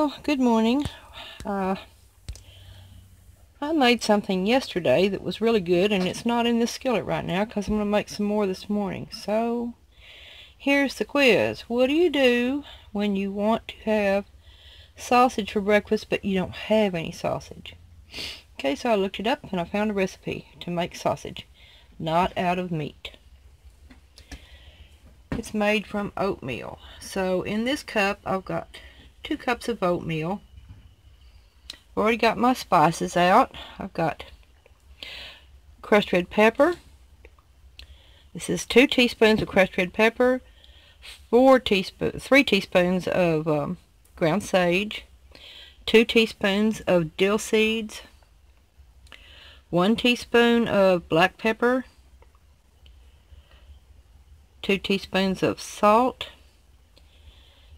Well, good morning. I made something yesterday that was really good, and it's not in the skillet right now because I'm going to make some more this morning. So, here's the quiz. What do you do when you want to have sausage for breakfast but you don't have any sausage? Okay, so I looked it up and I found a recipe to make sausage, not out of meat. It's made from oatmeal. So in this cup I've got 2 cups of oatmeal. I've already got my spices out. I've got crushed red pepper. This is 2 teaspoons of crushed red pepper, 3 teaspoons of ground sage, 2 teaspoons of dill seeds, 1 teaspoon of black pepper, 2 teaspoons of salt,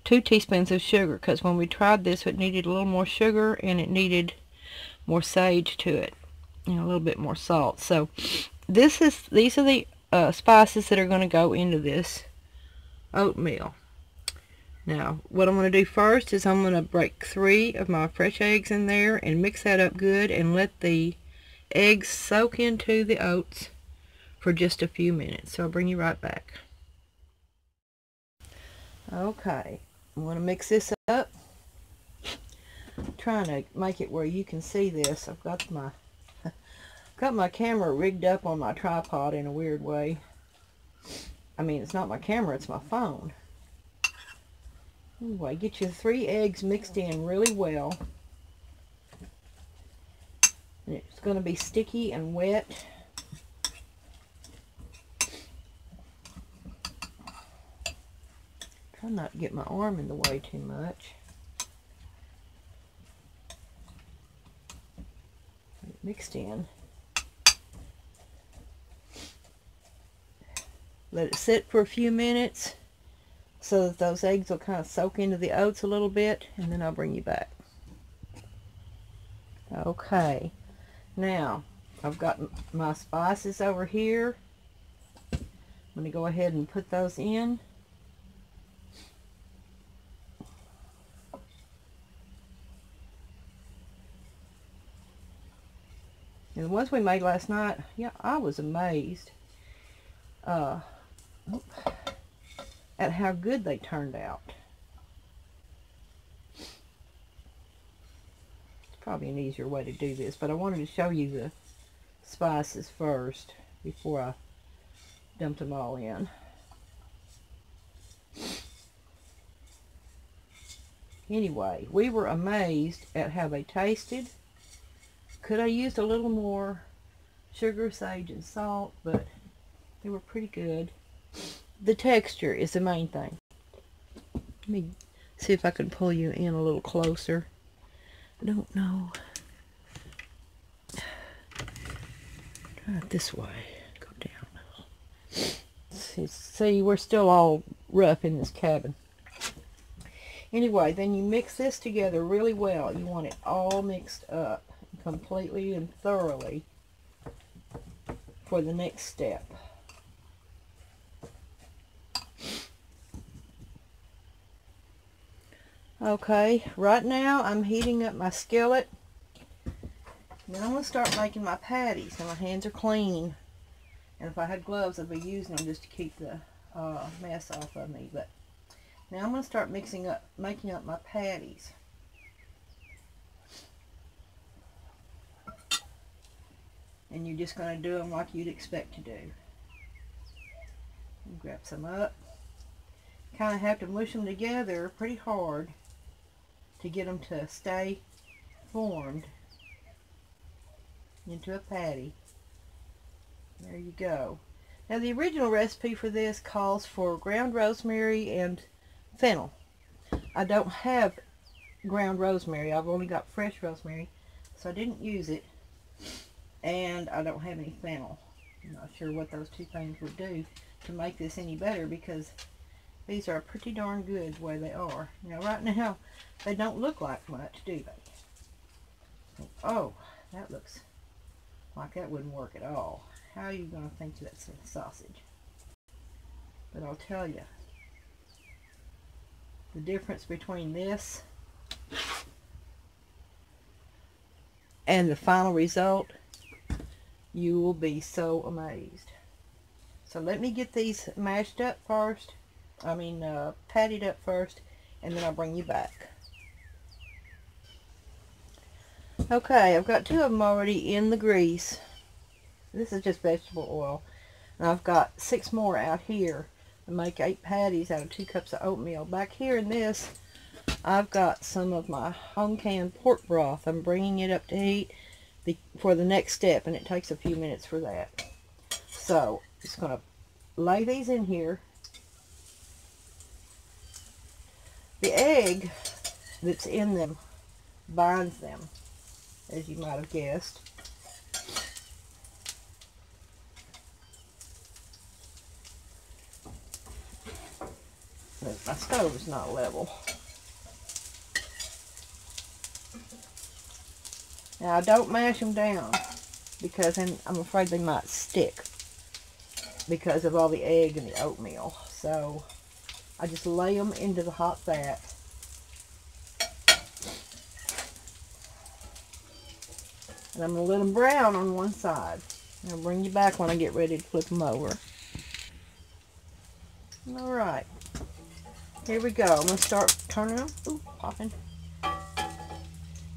2 teaspoons of sugar, because when we tried this it needed a little more sugar and it needed more sage to it and a little bit more salt. So these are the spices that are going to go into this oatmeal. Now what I'm going to do first is I'm going to break 3 of my fresh eggs in there and mix that up good and let the eggs soak into the oats for just a few minutes. So I'll bring you right back. Okay, I'm going to mix this up. I'm trying to make it where you can see this. I've got my camera rigged up on my tripod in a weird way. I mean, it's not my camera, it's my phone. Anyway, get your 3 eggs mixed in really well. And it's going to be sticky and wet. Try not to get my arm in the way too much. Mixed in. Let it sit for a few minutes so that those eggs will kind of soak into the oats a little bit, and then I'll bring you back. Okay, now I've got my spices over here. I'm going to go ahead and put those in. And the ones we made last night, yeah, I was amazed at how good they turned out. It's probably an easier way to do this, but I wanted to show you the spices first before I dumped them all in. Anyway, we were amazed at how they tasted. Could I used a little more sugar, sage, and salt, but they were pretty good. The texture is the main thing. Let me see if I can pull you in a little closer. I don't know. Try it this way. Go down. See, we're still all rough in this cabin. Anyway, then you mix this together really well. You want it all mixed up completely and thoroughly for the next step. Okay, right now I'm heating up my skillet. Then I'm going to start making my patties. Now my hands are clean, and if I had gloves I'd be using them just to keep the mess off of me. But now I'm going to start making up my patties. And you're just going to do them like you'd expect to do. Grab some up. Kind of have to mush them together pretty hard to get them to stay formed into a patty. There you go. Now the original recipe for this calls for ground rosemary and fennel. I don't have ground rosemary. I've only got fresh rosemary, so I didn't use it. And I don't have any fennel. I'm not sure what those 2 things would do to make this any better, because these are pretty darn good the way they are. Now right now they don't look like much, do they? Oh, that looks like that wouldn't work at all. How are you going to think that's a sausage? But I'll tell you, the difference between this and the final result, you will be so amazed. So let me get these mashed up first. Patted up first, and then I'll bring you back. Okay, I've got 2 of them already in the grease. This is just vegetable oil. And I've got 6 more out here to make 8 patties out of 2 cups of oatmeal. Back here in this, I've got some of my home canned pork broth. I'm bringing it up to heat for the next step, and it takes a few minutes for that. So, just going to lay these in here. The egg that's in them binds them, as you might have guessed. But my stove is not level. Now I don't mash them down because then I'm afraid they might stick because of all the egg and the oatmeal. So I just lay them into the hot vat. And I'm going to let them brown on one side. I'll bring you back when I get ready to flip them over. Alright. Here we go. I'm going to start turning them. Ooh, popping. You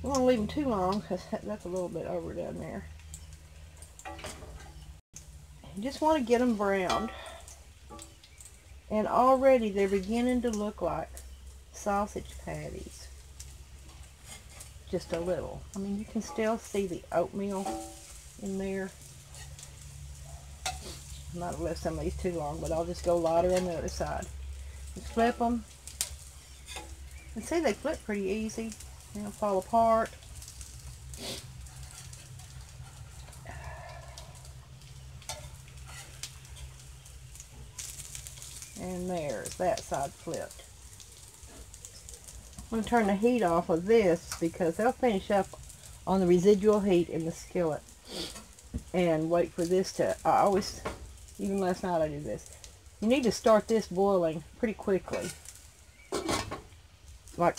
don't want to leave them too long because that's a little bit overdone there. You just want to get them browned. And already they're beginning to look like sausage patties. Just a little. I mean, you can still see the oatmeal in there. I might have left some of these too long, but I'll just go lighter on the other side. Just flip them. And see, they flip pretty easy. They don't fall apart. And there's that side flipped. I'm going to turn the heat off of this because they'll finish up on the residual heat in the skillet. And wait for this to, even last night I did this. You need to start this boiling pretty quickly. Like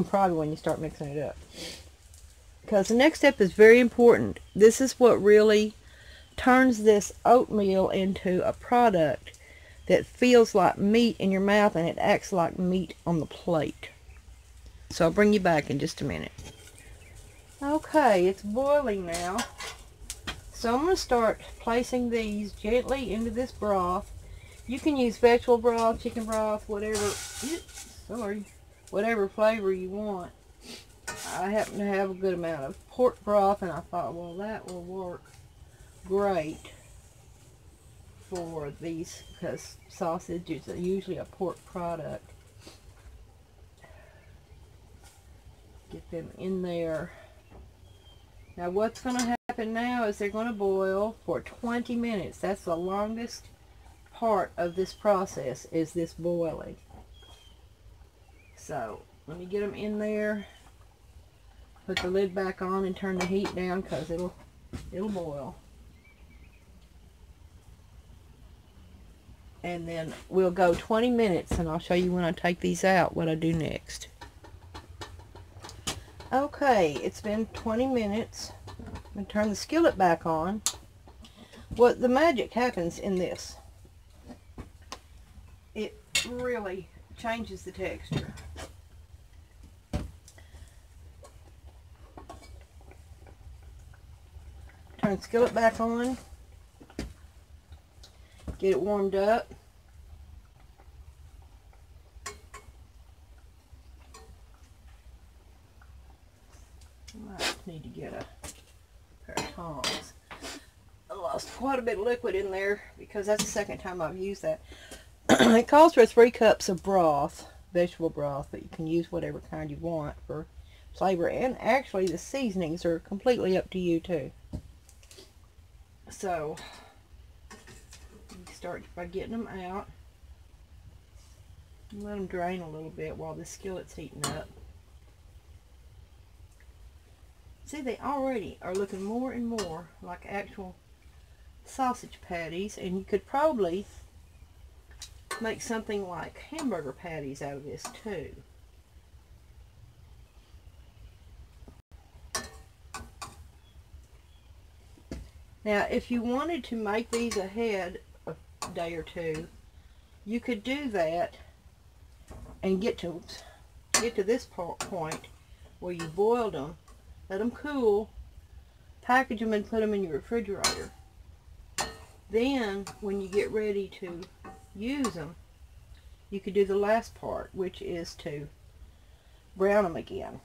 probably when you start mixing it up. Because the next step is very important. This is what really turns this oatmeal into a product that feels like meat in your mouth and it acts like meat on the plate. So I'll bring you back in just a minute. Okay, it's boiling now. So I'm going to start placing these gently into this broth. You can use vegetable broth, chicken broth, whatever flavor you want. I happen to have a good amount of pork broth, and I thought, well, that will work great for these because sausage is usually a pork product. Get them in there. Now what's going to happen now is they're going to boil for 20 minutes. That's the longest part of this process, is this boiling. So let me get them in there. Put the lid back on and turn the heat down because it'll boil. And then we'll go 20 minutes and I'll show you when I take these out what I do next. Okay, it's been 20 minutes. I'm going to turn the skillet back on. What the magic happens in this, it really changes the texture. Turn the skillet back on. Get it warmed up. Might need to get a pair of tongs. I lost quite a bit of liquid in there because that's the second time I've used that. It calls for 3 cups of broth, vegetable broth, but you can use whatever kind you want for flavor. And actually the seasonings are completely up to you too. So you start by getting them out. Let them drain a little bit while the skillet's heating up. See, they already are looking more and more like actual sausage patties, and you could probably make something like hamburger patties out of this too. Now, if you wanted to make these ahead a day or two, you could do that and get to this point where you boiled them, let them cool, package them and put them in your refrigerator. Then, when you get ready to use them, you could do the last part, which is to brown them again.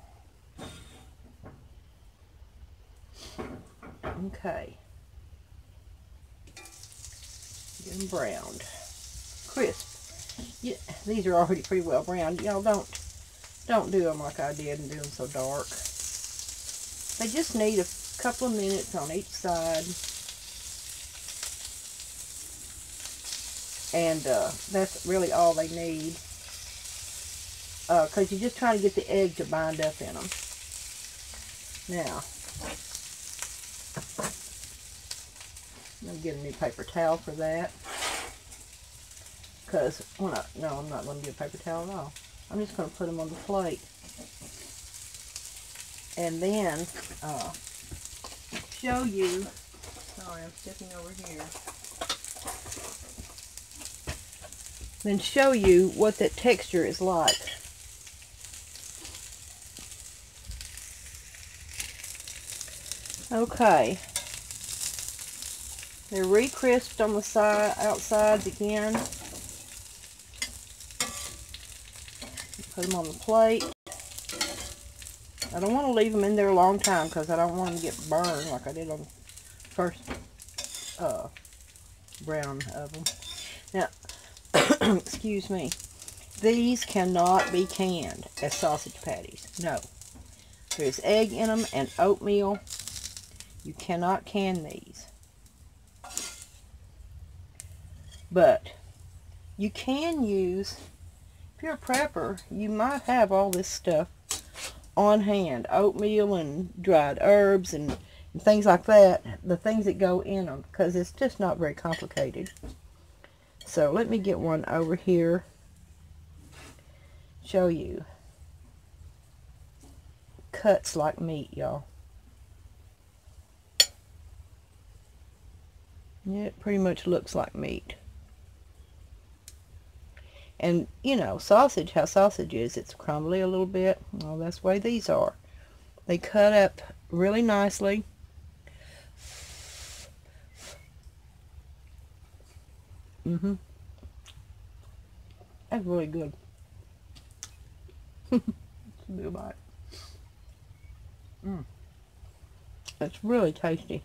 Okay. Get them browned. Crisp. Yeah, these are already pretty well browned. Y'all don't do them like I did and do them so dark. They just need a couple of minutes on each side. And that's really all they need. Because you're just trying to get the egg to bind up in them. Now, I'm going to get a new paper towel for that. Because, no, I'm not going to get a paper towel at all. I'm just going to put them on the plate. And then, show you, sorry, I'm stepping over here. Then show you what that texture is like. Okay. They're re-crisped on the outsides again. Put them on the plate. I don't want to leave them in there a long time because I don't want them to get burned like I did on the first brown of them. Now, excuse me, these cannot be canned as sausage patties. No. There's egg in them and oatmeal. You cannot can these. But you can use, if you're a prepper, you might have all this stuff on hand. Oatmeal and dried herbs and things like that. The things that go in them. Because it's just not very complicated. So let me get one over here. Show you. Cuts like meat, y'all. Yeah, it pretty much looks like meat. And, you know, sausage, how sausage is, it's crumbly a little bit. Well, that's the way these are. They cut up really nicely. Mm-hmm. That's really good. It's a bit bite. It's really tasty.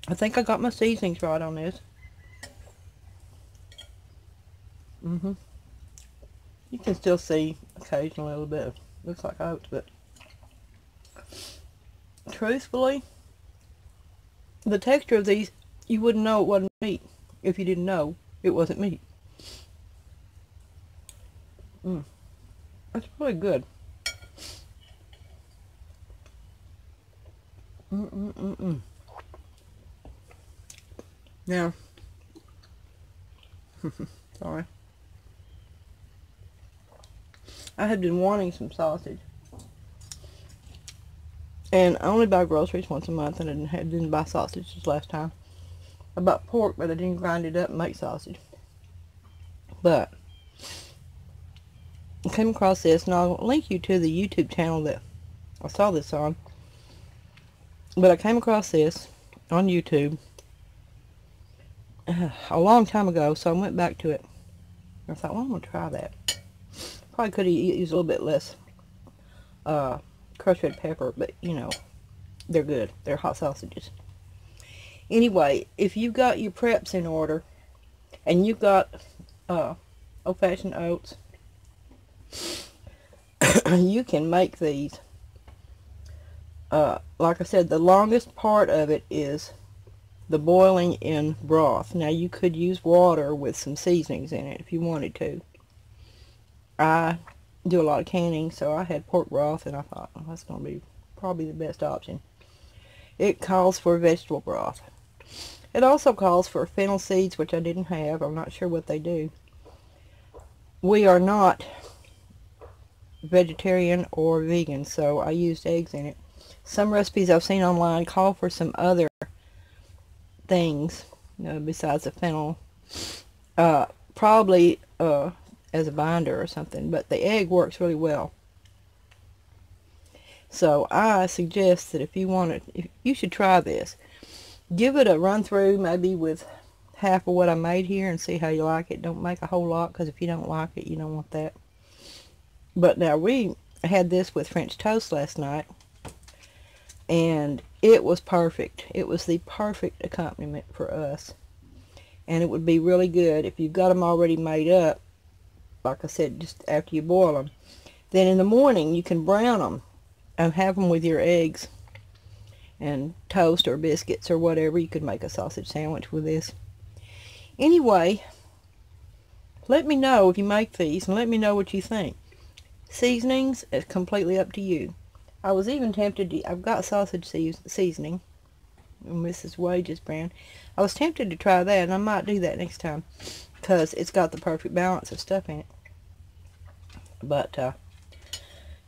I think I got my seasonings right on this. You can still see occasionally a little bit of, looks like oats, but truthfully, the texture of these, you wouldn't know it wasn't meat if you didn't know it wasn't meat. That's really good. Now, sorry. I had been wanting some sausage. And I only buy groceries once a month, and I didn't buy sausage this last time. I bought pork, but I didn't grind it up and make sausage. But I came across this, and I'll link you to the YouTube channel that I saw this on. But I came across this on YouTube a long time ago, so I went back to it. I thought, well, I'm going to try that. Probably could have used a little bit less crushed red pepper, but, you know, they're good. They're hot sausages. Anyway, if you've got your preps in order, and you've got old-fashioned oats, you can make these. Like I said, the longest part of it is the boiling in broth. Now, you could use water with some seasonings in it if you wanted to. I do a lot of canning, so I had pork broth, and I thought, oh, that's going to be probably the best option. It calls for vegetable broth. It also calls for fennel seeds, which I didn't have. I'm not sure what they do. We are not vegetarian or vegan, so I used eggs in it. Some recipes I've seen online call for some other things, besides the fennel, probably as a binder or something, but the egg works really well. So I suggest that if you want it, you should try this. Give it a run through, maybe with half of what I made here, and see how you like it. Don't make a whole lot, because if you don't like it, you don't want that. But now, we had this with French toast last night, and it was perfect. It was the perfect accompaniment for us. And it would be really good if you've got them already made up, like I said, just after you boil them. Then in the morning, you can brown them and have them with your eggs and toast or biscuits or whatever. You could make a sausage sandwich with this. Anyway, let me know if you make these, and let me know what you think. Seasonings is completely up to you. I was even tempted to, I've got sausage seasoning, Mrs. Wage's brand. I was tempted to try that, and I might do that next time, because it's got the perfect balance of stuff in it. But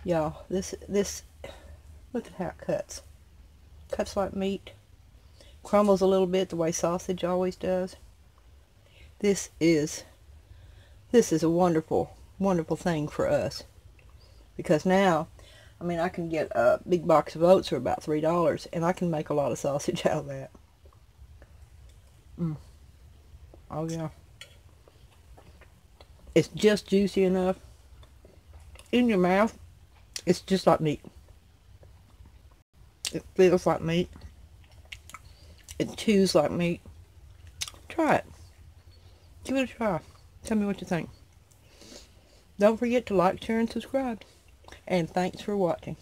y'all, this look at how it cuts. Cuts like meat. Crumbles a little bit the way sausage always does. This is a wonderful, wonderful thing for us, because now, I mean, I can get a big box of oats for about $3, and I can make a lot of sausage out of that. Oh yeah. It's just juicy enough. In your mouth, it's just like meat. It feels like meat. It chews like meat. Try it. Give it a try. Tell me what you think. Don't forget to like, share, and subscribe. And thanks for watching.